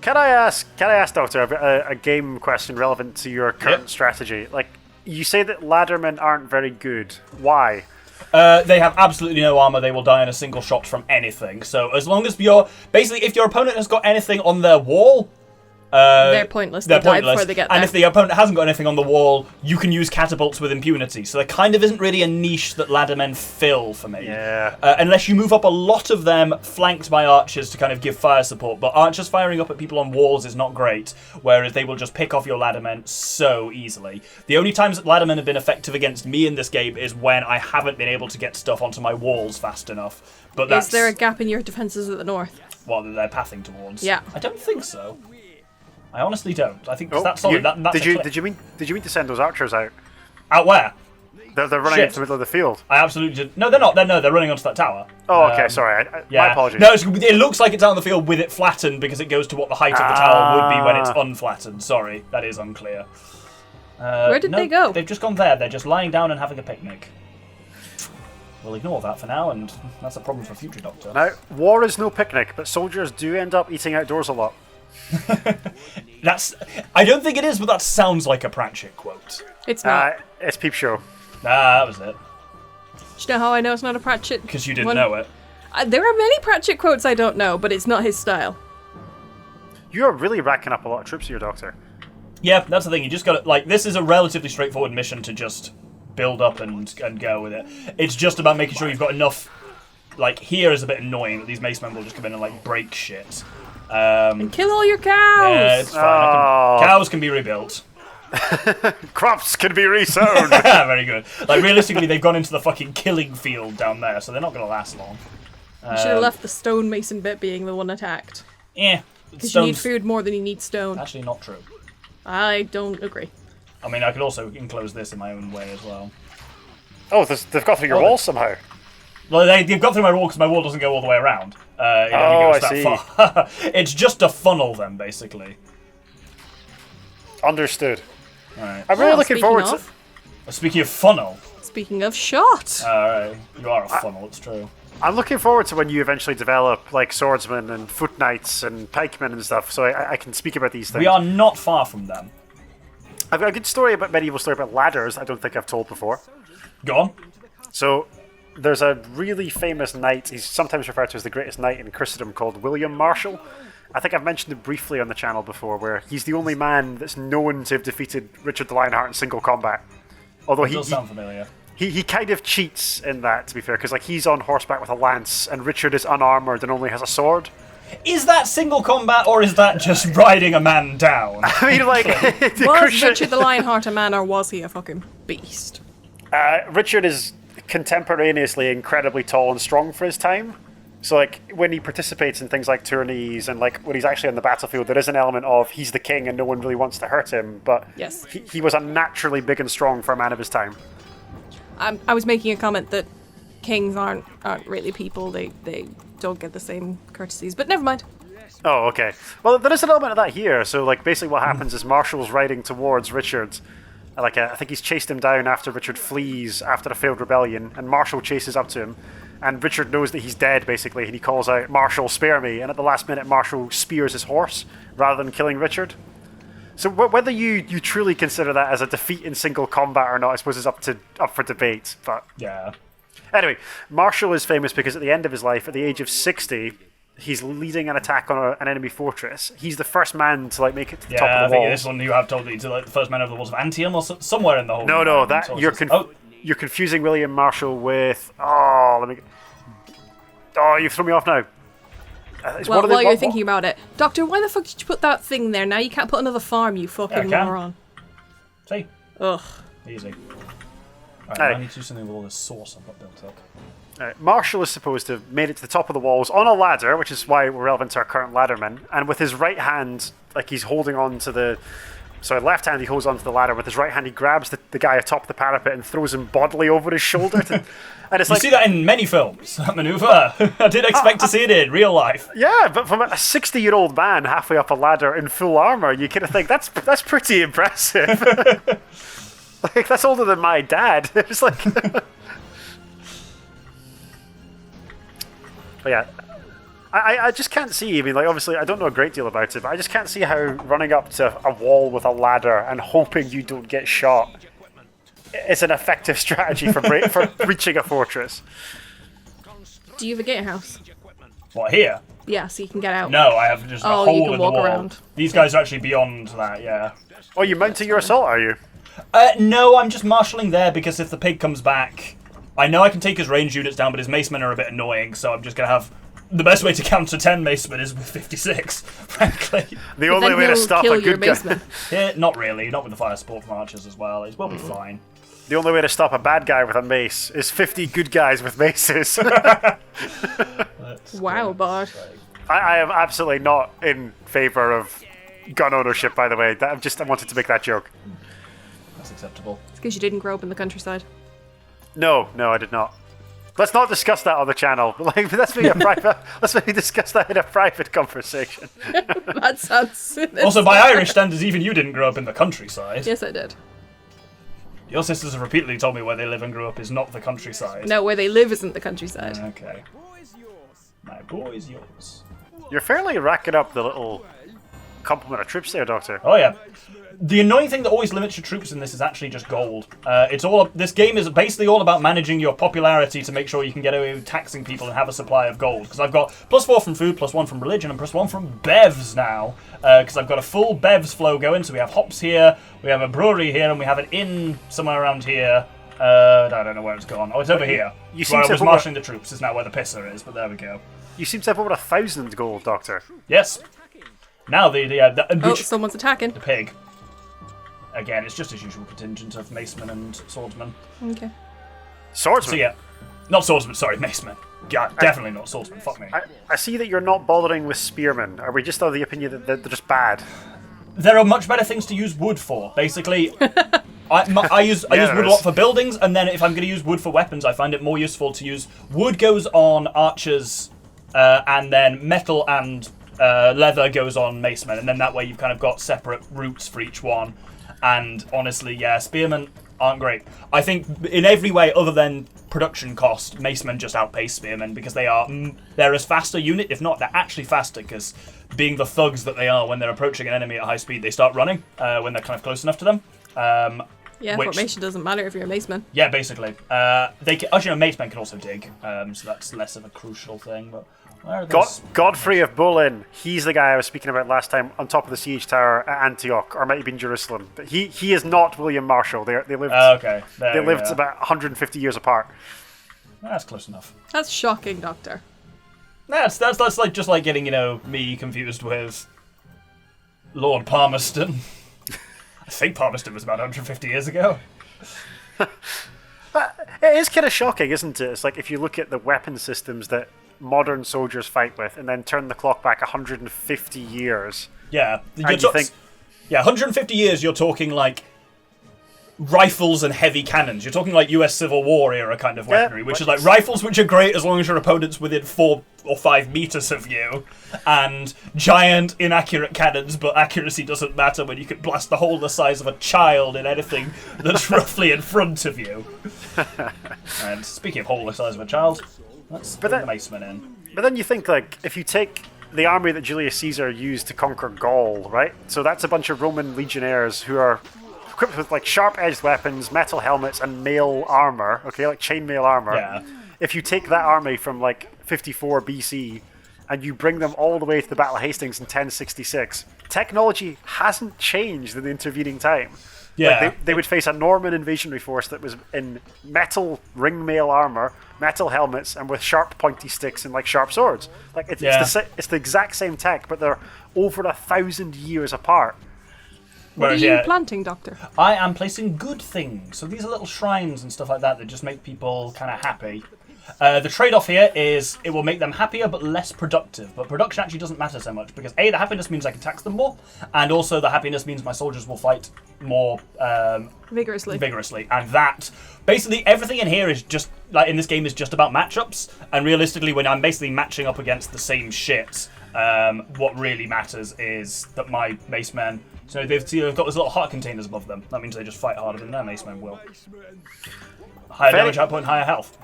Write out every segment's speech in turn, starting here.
Can I ask, Doctor, a game question relevant to your current strategy? Like, you say that laddermen aren't very good. Why? They have absolutely no armor. They will die in a single shot from anything. So as long as if your opponent has got anything on their wall, they're pointless. They die before they get there. And if the opponent hasn't got anything on the wall, you can use catapults with impunity. So there kind of isn't really a niche that laddermen fill for me. Yeah. Unless you move up a lot of them flanked by archers to kind of give fire support. But archers firing up at people on walls is not great, whereas they will just pick off your laddermen so easily. The only times that laddermen have been effective against me in this game is when I haven't been able to get stuff onto my walls fast enough. But Is there a gap in your defences at the north? What they're pathing towards? Yeah. I don't think so. I honestly don't. I think that's solid. Did you mean to send those archers out? Out where? They're running into the middle of the field. I absolutely did. No, they're not. They're running onto that tower. Oh, okay. Sorry. My apologies. No, it looks like it's out on the field with it flattened because it goes to what the height of the tower would be when it's unflattened. Sorry, that is unclear. Where did they go? They've just gone there. They're just lying down and having a picnic. We'll ignore that for now, and that's a problem for future Doctor. Now, war is no picnic, but soldiers do end up eating outdoors a lot. I don't think it is, but that sounds like a Pratchett quote. It's not. It's Peep Show. That was it. Do you know how I know it's not a Pratchett? Because you didn't know it. There are many Pratchett quotes I don't know, but it's not his style. You are really racking up a lot of troops here, Doctor. Yeah, that's the thing. You just got to, this is a relatively straightforward mission to just build up and go with it. It's just about making sure you've got enough. Here is a bit annoying that these mace men will just come in and break shit. And kill all your cows! Yeah, it's fine. Cows can be rebuilt. Crops can be resown! Very good. Realistically, they've gone into the fucking killing field down there, so they're not going to last long. You should have left the stonemason bit being the one attacked. Yeah. Because you need food more than you need stone. Actually, not true. I don't agree. I mean, I could also enclose this in my own way as well. Oh, they've got through your wall somehow. Well, they've got through my wall because my wall doesn't go all the way around. It only goes that far. It's just to funnel them, basically. Understood. Right. I'm really looking forward to... Speaking of funnel... Speaking of shot! Alright, you are a funnel, it's true. I'm looking forward to when you eventually develop, swordsmen and foot knights and pikemen and stuff, so I can speak about these things. We are not far from them. I've got a good medieval story about ladders I don't think I've told before. Go on. So... There's a really famous knight, he's sometimes referred to as the greatest knight in Christendom, called William Marshall. I think I've mentioned it briefly on the channel before, where he's the only man that's known to have defeated Richard the Lionheart in single combat. Although It does sound familiar. He kind of cheats in that, to be fair, because he's on horseback with a lance, and Richard is unarmoured and only has a sword. Is that single combat, or is that just riding a man down? I mean, Was Richard the Lionheart a man, or was he a fucking beast? Richard is contemporaneously incredibly tall and strong for his time. So, when he participates in things like tourneys and, when he's actually on the battlefield, there is an element of he's the king and no one really wants to hurt him, but yes. he was unnaturally big and strong for a man of his time. I was making a comment that kings aren't really people. They don't get the same courtesies, but never mind. Oh, okay. Well, there is an element of that here. So, basically what happens is Marshall's riding towards Richard. I think he's chased him down after Richard flees after a failed rebellion, and Marshall chases up to him, and Richard knows that he's dead, basically, and he calls out, "Marshall, spare me," and at the last minute, Marshall spears his horse, rather than killing Richard. So whether you truly consider that as a defeat in single combat or not, I suppose is up for debate, but... Yeah. Anyway, Marshall is famous because at the end of his life, at the age of 60... he's leading an attack on an enemy fortress. He's the first man to make it to the top of the walls. Yeah, I think this one you have told me to the first man over the walls of Antium or somewhere in the whole. No, that you're confusing William Marshall with. You threw me off now. While you're thinking about it, Doctor, why the fuck did you put that thing there? Now you can't put another farm, you fucking moron. See? Ugh. Easy. Right, I need to do something with all this sauce I've got built up. Marshall is supposed to have made it to the top of the walls on a ladder, which is why we're relevant to our current ladderman, and with his right hand, he's holding on to the... So left hand he holds onto the ladder, with his right hand he grabs the guy atop the parapet and throws him bodily over his shoulder. And it's you see that in many films, that manoeuvre. I didn't expect to see it in real life. Yeah, but from a 60-year-old man halfway up a ladder in full armour, you kind of think, that's pretty impressive. That's older than my dad. It's But yeah, I just can't see. I mean, like, obviously, I don't know a great deal about it, but I just can't see how running up to a wall with a ladder and hoping you don't get shot is an effective strategy for for reaching a fortress. Do you have a gatehouse? What, here? Yeah, so you can get out. No, I have just a Oh, hole you can in the walk wall. around. These guys are actually beyond that, yeah. Oh, you mounting your assault, are you? No, I'm just marshalling there because if the pig comes back, I know I can take his range units down, but his macemen are a bit annoying, so I'm just going to have... The best way to counter 10 macemen is with 56, frankly. The only way to stop a good guy... Yeah, not really, not with the fire support from archers as well. It will be fine. The only way to stop a bad guy with a mace is 50 good guys with maces. Wow, Bard. I am absolutely not in favour of gun ownership, by the way. I wanted to make that joke. That's acceptable. It's because you didn't grow up in the countryside. No, I did not. Let's not discuss that on the channel. Like, let's maybe discuss that in a private conversation. That sounds... Also, by Irish standards, even you didn't grow up in the countryside. Yes, I did. Your sisters have repeatedly told me where they live and grew up is not the countryside. No, where they live isn't the countryside. Okay. My boy's yours. You're fairly racking up the little complement of troops there, Doctor. Oh yeah. The annoying thing that always limits your troops in this is actually just gold. This game is basically all about managing your popularity to make sure you can get away with taxing people and have a supply of gold. Because I've got +4 from food, +1 from religion, and +1 from bevs now. Because I've got a full bevs flow going. So we have hops here, we have a brewery here, and we have an inn somewhere around here. I don't know where it's gone. Oh, it's over here. Where I was marshalling the troops is now where the pisser is, but there we go. You seem to have over 1,000 gold, Doctor. Yes. Now Someone's attacking. the pig. Again, it's just his usual contingent of macemen and swordsmen. Okay. Swordsman? So yeah, not swordsmen, sorry, macemen. Yeah, definitely not swordsmen, fuck me. I see that you're not bothering with spearmen. Are we just of the opinion that they're just bad? There are much better things to use wood for. Basically, I use wood a lot for buildings, and then if I'm going to use wood for weapons, I find it more useful to use... Wood goes on archers, and then metal and leather goes on macemen, and then that way you've kind of got separate routes for each one. And honestly, yeah, spearmen aren't great. I think in every way other than production cost, macemen just outpace spearmen because they're as fast a unit, if not, they're actually faster because being the thugs that they are when they're approaching an enemy at high speed, they start running when they're kind of close enough to them. Formation doesn't matter if you're a maceman. Yeah, basically. Macemen can also dig, so that's less of a crucial thing, but... Godfrey of Bullen, he's the guy I was speaking about last time on top of the siege tower at Antioch, or might have been Jerusalem. But he is not William Marshall. They lived about 150 years apart. That's close enough. That's shocking, Doctor. That's like just like getting me confused with Lord Palmerston. I think Palmerston was about 150 years ago. But it is kind of shocking, isn't it? It's like if you look at the weapon systems that modern soldiers fight with and then turn the clock back 150 years. Yeah. 150 years you're talking like rifles and heavy cannons. You're talking like US Civil War era kind of weaponry, which is like rifles which are great as long as your opponent's within 4 or 5 meters of you, and giant inaccurate cannons, but accuracy doesn't matter when you can blast the hole the size of a child in anything that's roughly in front of you. And speaking of hole the size of a child, let's bring the macemen in. But then you think, like, if you take the army that Julius Caesar used to conquer Gaul, right? So that's a bunch of Roman legionnaires who are equipped with, like, sharp-edged weapons, metal helmets, and mail armor, okay, like chainmail armor. Yeah. If you take that army from, like, 54 BC and you bring them all the way to the Battle of Hastings in 1066, technology hasn't changed in the intervening time. Yeah. Like they would face a Norman invasionary force that was in metal ringmail armor, metal helmets, and with sharp pointy sticks and like sharp swords. Like it's the exact same tech, but they're over 1,000 years apart. What are you planting, Doctor? I am placing good things. So these are little shrines and stuff like that that just make people kind of happy. The trade-off here is it will make them happier but less productive. But production actually doesn't matter so much because A, the happiness means I can tax them more, and also the happiness means my soldiers will fight more vigorously. And that, basically everything in here is just, like in this game, is just about matchups. And realistically, when I'm basically matching up against the same shit, what really matters is that my macemen, so they've got those little heart containers above them. That means they just fight harder than their macemen will. Higher damage output and higher health.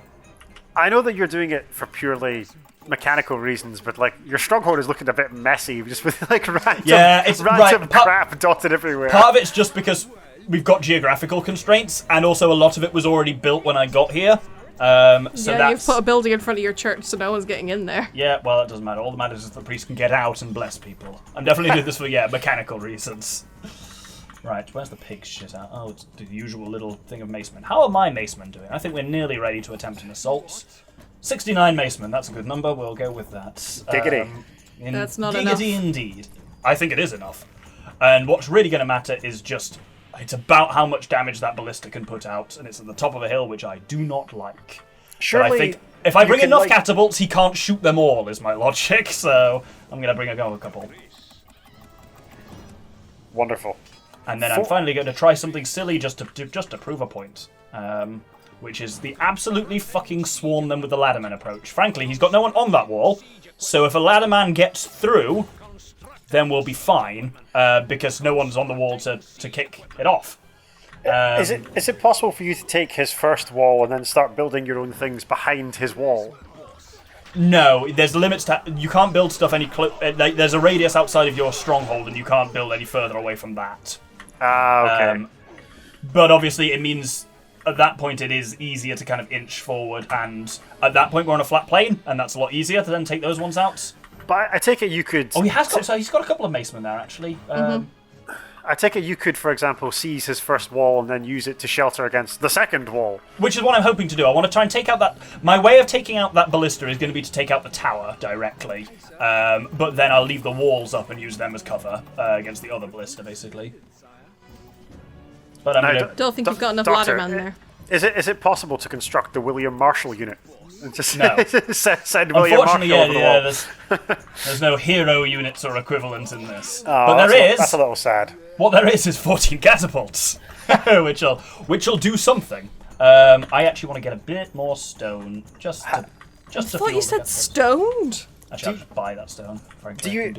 I know that you're doing it for purely mechanical reasons, but like your stronghold is looking a bit messy, just with like random, it's random right. crap dotted everywhere. Part of it's just because we've got geographical constraints, and also a lot of it was already built when I got here. You've put a building in front of your church, so no one's getting in there. Yeah, well, it doesn't matter. All that matters is the priest can get out and bless people. I'm definitely doing this for, mechanical reasons. Right, where's the pig shit out? Oh, it's the usual little thing of macemen. How are my macemen doing? I think we're nearly ready to attempt an assault. 69 macemen, that's a good number. We'll go with that. Giggity. That's not giggity enough. Indeed. I think it is enough. And what's really going to matter is just... It's about how much damage that ballista can put out, and it's at the top of a hill, which I do not like. Surely, but I think if I bring enough like... catapults, he can't shoot them all, is my logic, so I'm going to bring a couple. Wonderful. And then I'm finally going to try something silly just to prove a point, which is the absolutely fucking swarm them with the ladderman approach. Frankly, he's got no one on that wall, so if a ladderman gets through, then we'll be fine, because no one's on the wall to kick it off. Is it possible for you to take his first wall and then start building your own things behind his wall? No, there's limits to... You can't build stuff any... there's a radius outside of your stronghold, and you can't build any further away from that. Okay. But obviously it means at that point it is easier to kind of inch forward, and at that point we're on a flat plane, and that's a lot easier to then take those ones out. But I take it you could... Oh, he's got a couple of macemen there, actually. I take it you could, for example, seize his first wall and then use it to shelter against the second wall. Which is what I'm hoping to do. I want to try and take out that... My way of taking out that ballista is going to be to take out the tower directly. But then I'll leave the walls up and use them as cover against the other ballista, basically. But I'm going to... Don't think you've got enough Doctor, laddermen there. Is it possible to construct the William Marshall unit? And just No. send William Marshall over the wall. There's no hero units or equivalent in this. Oh, but there is. That's a little sad. What there is 14 catapults, which'll do something. I actually want to get a bit more stone, just to I thought you said stoned. Actually, I'll just buy that stone. Frankly,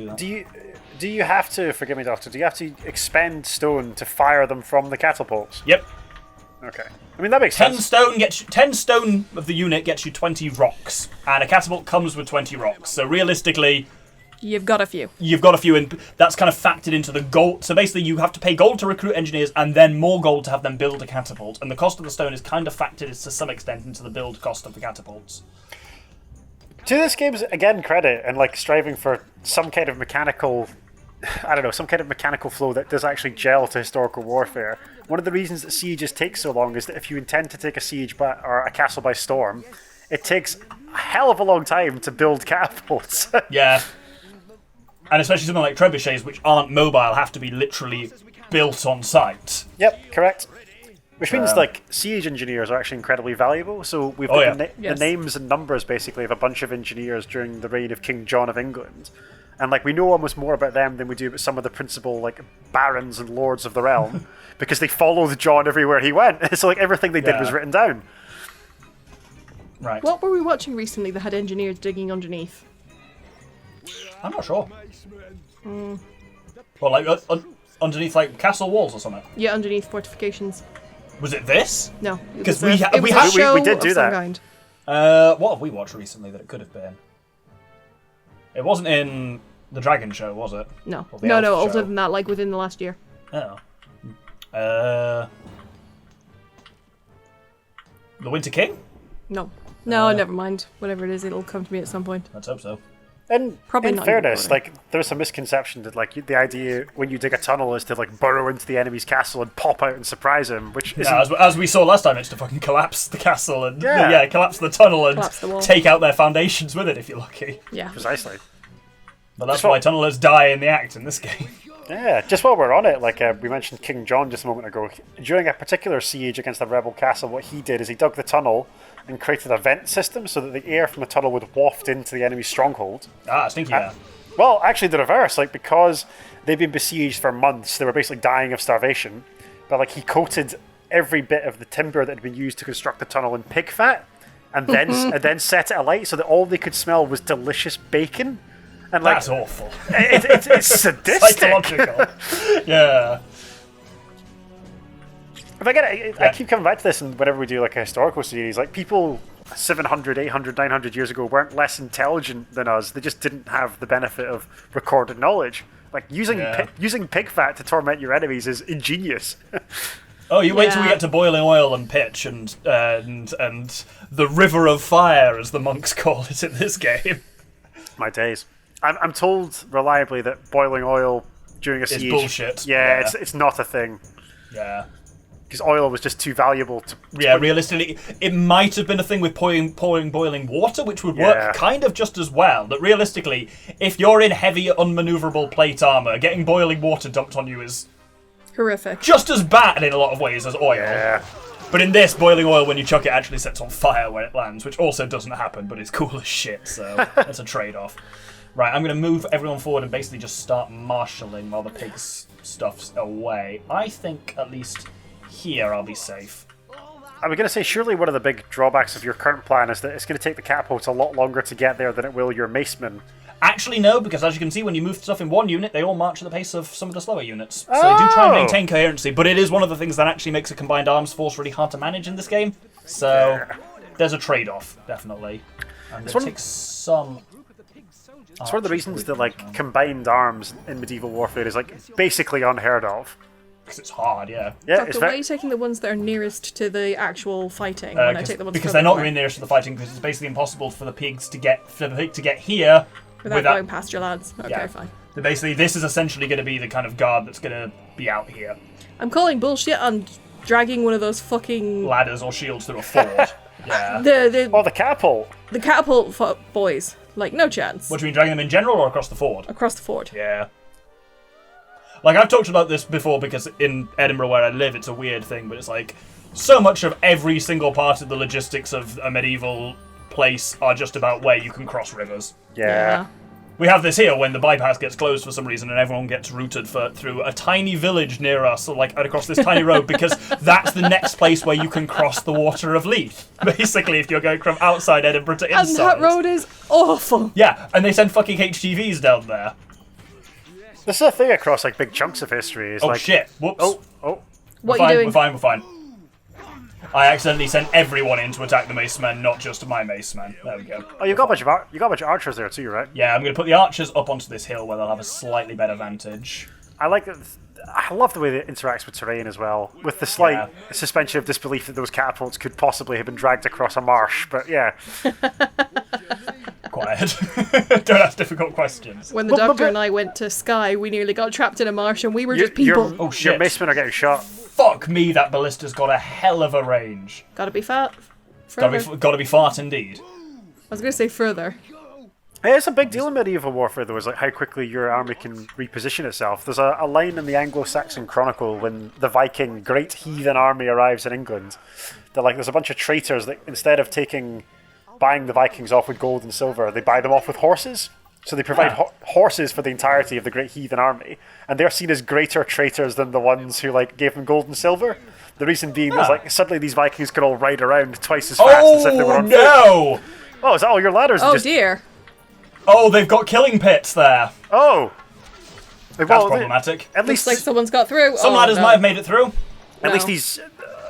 Do you have to, forgive me, Doctor, do you have to expend stone to fire them from the catapults? Yep. Okay. I mean, that makes 10 sense. 10 stone of the unit gets you 20 rocks, and a catapult comes with 20 rocks. So realistically, You've got a few. you've got a few, and that's kind of factored into the gold. So basically, you have to pay gold to recruit engineers, and then more gold to have them build a catapult. And the cost of the stone is kind of factored to some extent into the build cost of the catapults. To this game's, again, credit, and like striving for some kind of mechanical... I don't know, some kind of mechanical flow that does actually gel to historical warfare. One of the reasons that sieges take so long is that if you intend to take a siege or a castle by storm, it takes a hell of a long time to build catapults. Yeah. And especially something like trebuchets, which aren't mobile, have to be literally built on site. Yep, correct. Which means, like, siege engineers are actually incredibly valuable. So we've got the names and numbers, basically, of a bunch of engineers during the reign of King John of England. And, like, we know almost more about them than we do about some of the principal, like, barons and lords of the realm. Because they followed John everywhere he went. So, like, everything they did was written down. Right. What were we watching recently that had engineers digging underneath? I'm not sure. Well, like, underneath, like, castle walls or something? Yeah, underneath fortifications. Was it this? No. Because we did do that. Kind. What have we watched recently that it could have been? It wasn't in the Dragon Show, was it? No. Or the No, Elf older Show? than that, like within the last year. Oh. The Winter King? No. No, never mind. Whatever it is, it'll come to me at some point. Let's hope so. And Probably in not fairness, even like, there's a misconception that, like, the idea when you dig a tunnel is to, like, burrow into the enemy's castle and pop out and surprise him, which isn't... Yeah, as we saw last time, it's to fucking collapse the castle and collapse the tunnel and Collapse the wall. take out their foundations with it if you're lucky. Yeah. Precisely. But that's why tunnelers die in the act in this game. Yeah, just while we're on it, like we mentioned King John just a moment ago, during a particular siege against a rebel castle, what he did is he dug the tunnel and created a vent system so that the air from the tunnel would waft into the enemy's stronghold. Ah, stinky air. Well, actually the reverse, like, because they'd been besieged for months, they were basically dying of starvation, but, like, he coated every bit of the timber that had been used to construct the tunnel in pig fat, and then set it alight so that all they could smell was delicious bacon. And, like, That's awful. It's sadistic. Psychological. Yeah. If I keep coming back to this, and whenever we do like a historical series, like, people 700, 800, 900 years ago weren't less intelligent than us. They just didn't have the benefit of recorded knowledge. Like, using pig fat to torment your enemies is ingenious. Oh, you wait till we get to boiling oil and pitch and the river of fire, as the monks call it in this game. My days. I'm told reliably that boiling oil during a siege... It's bullshit. Yeah, it's not a thing. Yeah. Because oil was just too valuable to... Realistically, it might have been a thing with pouring boiling water, which would work kind of just as well. But realistically, if you're in heavy, unmaneuverable plate armor, getting boiling water dumped on you is... horrific. Just as bad in a lot of ways as oil. Yeah. But in this, boiling oil, when you chuck it, actually sets on fire when it lands, which also doesn't happen, but it's cool as shit, so that's a trade-off. Right, I'm going to move everyone forward and basically just start marshalling while the pigs stuff's away. I think, at least... here I'll be safe. I was going to say, surely one of the big drawbacks of your current plan is that it's going to take the catapults a lot longer to get there than it will your macemen. Actually, no, because as you can see, when you move stuff in one unit, they all march at the pace of some of the slower units. So they do try and maintain coherency, but it is one of the things that actually makes a combined arms force really hard to manage in this game. So there's a trade-off, definitely. And it takes some... It's one of the reasons that, like, combined arms in medieval warfare is, like, basically unheard of. Because it's hard, yeah. Doctor, why are you taking the ones that are nearest to the actual fighting when I take the ones because they're not going nearest to the fighting, because it's basically impossible for the pigs to get here without going past your lads. Okay, fine. So basically, this is essentially going to be the kind of guard that's going to be out here. I'm calling bullshit on dragging one of those fucking ladders or shields through a ford. Yeah. The catapult. The catapult boys. Like, no chance. What do you mean, dragging them in general or across the ford? Across the ford. Yeah. Like, I've talked about this before because in Edinburgh where I live, it's a weird thing, but it's like, so much of every single part of the logistics of a medieval place are just about where you can cross rivers. Yeah. We have this here when the bypass gets closed for some reason and everyone gets routed through a tiny village near us, like across this tiny road, because that's the next place where you can cross the Water of Leith. Basically, if you're going from outside Edinburgh to inside. And that road is awful. Yeah, and they send fucking HGVs down there. This is a thing across, like, big chunks of history. It's shit. Whoops. What are you doing? We're fine. I accidentally sent everyone in to attack the macemen, not just my macemen. There we go. Oh, you got a bunch of archers there too, right? Yeah, I'm going to put the archers up onto this hill where they'll have a slightly better vantage. I love the way it interacts with terrain as well, with the slight suspension of disbelief that those catapults could possibly have been dragged across a marsh. But yeah. Quiet. Don't ask difficult questions. When the doctor and I went to Skye, we nearly got trapped in a marsh and we were just people. Oh shit. Your macemen are getting shot. Fuck me, that ballista's got a hell of a range. Gotta be fat. Gotta be fart indeed. I was gonna say further. Hey, it's a big deal in medieval warfare, though, is like how quickly your army can reposition itself. There's a line in the Anglo-Saxon Chronicle when the Viking great heathen army arrives in England. There's a bunch of traitors that instead of buying the Vikings off with gold and silver, they buy them off with horses. So they provide horses for the entirety of the great heathen army, and they're seen as greater traitors than the ones who gave them gold and silver. The reason being is suddenly these Vikings could all ride around twice as fast as if they were on foot. Oh no! Oh, is that all your ladders? Oh dear. Oh, they've got killing pits there. Oh. That's problematic. At least looks like someone's got through. Some ladders might have made it through. At least these...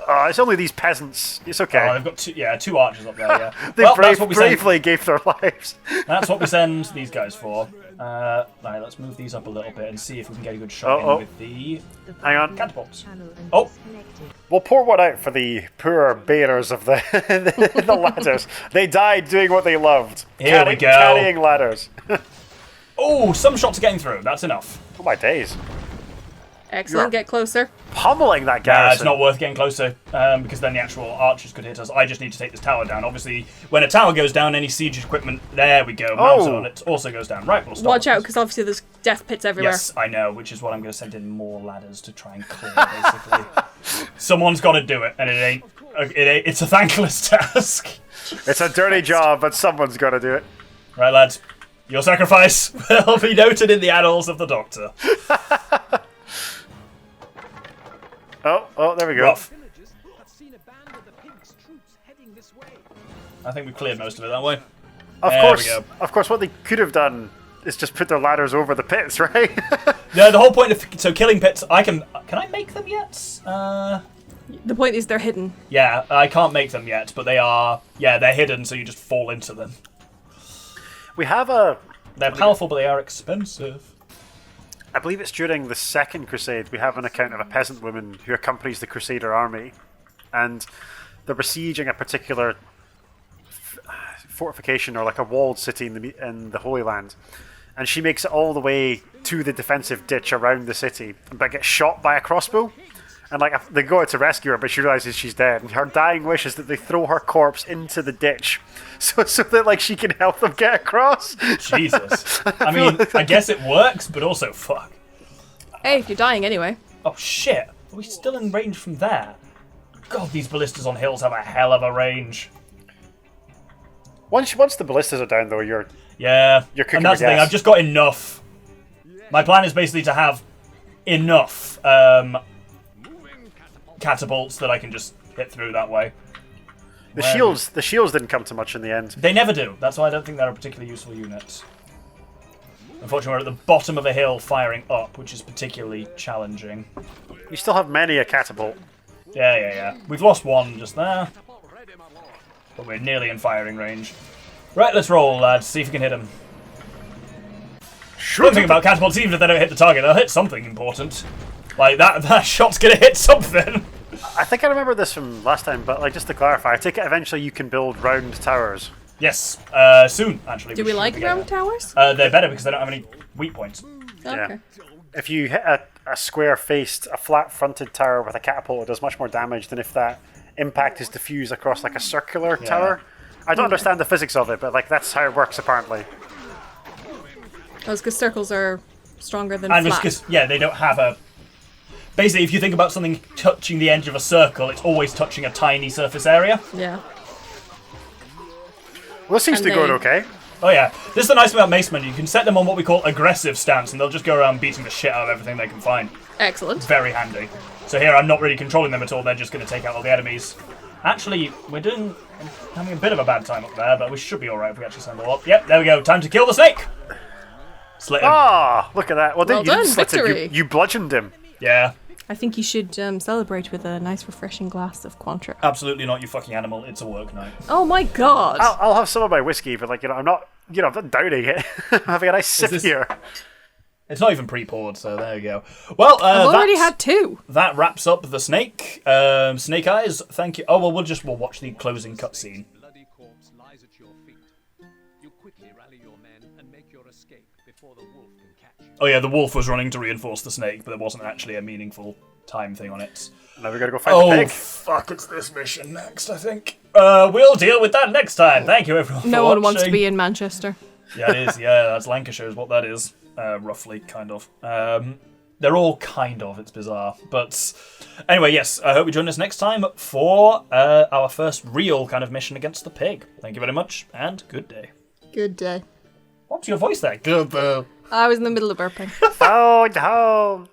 it's only these peasants. It's okay. Oh, they've got two archers up there, yeah. They bravely gave their lives. That's what we send these guys for. Right, let's move these up a little bit and see if we can get a good shot in with the Hang on. catapults. Oh! We'll pour one out for the poor bearers of the the ladders. They died doing what they loved. Here we go. Carrying ladders. Oh, some shots are getting through. That's enough. Oh my days. Excellent, get closer. Pummeling that garrison. It's not worth getting closer, because then the actual archers could hit us. I just need to take this tower down. Obviously, when a tower goes down, any siege equipment, there we go, mounted on it, also goes down. Right, we'll stop. Watch out, because obviously there's death pits everywhere. Yes, I know, which is what I'm going to send in more ladders to try and clear, basically. Someone's got to do it, and it's a thankless task. It's a dirty job, but someone's got to do it. Right, lads, your sacrifice will be noted in the annals of the Doctor. Oh, there we go. Rough. I think we cleared most of it that way. Of course, what they could have done is just put their ladders over the pits, right? Yeah, the whole point of killing pits. Can I make them yet? The point is they're hidden. Yeah, I can't make them yet, but they are... Yeah, they're hidden, so you just fall into them. We have a... They're powerful, but they are expensive. I believe it's during the Second Crusade, we have an account of a peasant woman who accompanies the Crusader army, and they're besieging a particular fortification or like a walled city in the Holy Land, and she makes it all the way to the defensive ditch around the city, but gets shot by a crossbow. And like they go out to rescue her, but she realizes she's dead. And her dying wish is that they throw her corpse into the ditch, so that like she can help them get across. Jesus. I mean, I guess it works, but also fuck. Hey, if you're dying anyway. Oh shit! Are we still in range from there? God, these ballistas on hills have a hell of a range. Once the ballistas are down, though, you're cooking and that's the with thing. gas. I've just got enough. My plan is basically to have enough catapults that I can just hit through that way. The shields didn't come to much in the end. They never do. That's why I don't think they're a particularly useful unit. Unfortunately, we're at the bottom of a hill firing up, which is particularly challenging. You still have many a catapult. Yeah. We've lost one just there. But we're nearly in firing range. Right, let's roll, lads. See if we can hit him. One thing about catapults, even if they don't hit the target, they'll hit something important. Like, that shot's gonna hit something. I think I remember this from last time, but like just to clarify, I take it eventually you can build round towers. Yes, soon, actually. Do we like round towers? They're better because they don't have any weak points. Okay. Yeah. If you hit a square-faced, a flat-fronted tower with a catapult, it does much more damage than if that impact is diffused across like a circular tower. I don't understand the physics of it, but like that's how it works apparently. That's because circles are stronger than And flat. because, they don't have a... Basically, if you think about something touching the edge of a circle, it's always touching a tiny surface area. Yeah. Well, this seems And to be going they- okay. Oh yeah, this is the nice thing about Mace Men. You can set them on what we call aggressive stance, and they'll just go around beating the shit out of everything they can find. Excellent. Very handy. So here, I'm not really controlling them at all. They're just going to take out all the enemies. Actually, we're having a bit of a bad time up there, but we should be alright if we actually send them all up. Yep, there we go. Time to kill the snake! Slit him. Ah, look at that. Well, Well you didn't done, slit him. victory. You bludgeoned him. Yeah. I think you should celebrate with a nice refreshing glass of Cointreau. Absolutely not, you fucking animal. It's a work night. Oh my god! I'll have some of my whiskey, but like I'm not downing it. I'm having a nice sip this- here. It's not even pre-poured, so there you go. Well, I've already that's- had two. That wraps up the snake. Snake Eyes, thank you. Oh, well, we'll watch the closing cutscene. Bloody corpse lies at your feet. You quickly rally your men and make your escape before the wolf can catch you. Oh yeah, the wolf was running to reinforce the snake, but there wasn't actually a meaningful time thing on it. Now we gotta go find the pig. Fuck, it's this mission next, I think. We'll deal with that next time. Thank you, everyone, No for one wants to watching. be in Manchester. Yeah, it is. Yeah, that's Lancashire is what that is. Roughly, kind of. They're all kind of. It's bizarre. But anyway, yes, I hope you join us next time for our first real kind of mission against the pig. Thank you very much, and good day. Good day. What's your voice there? Good day. I was in the middle of burping. Phone home.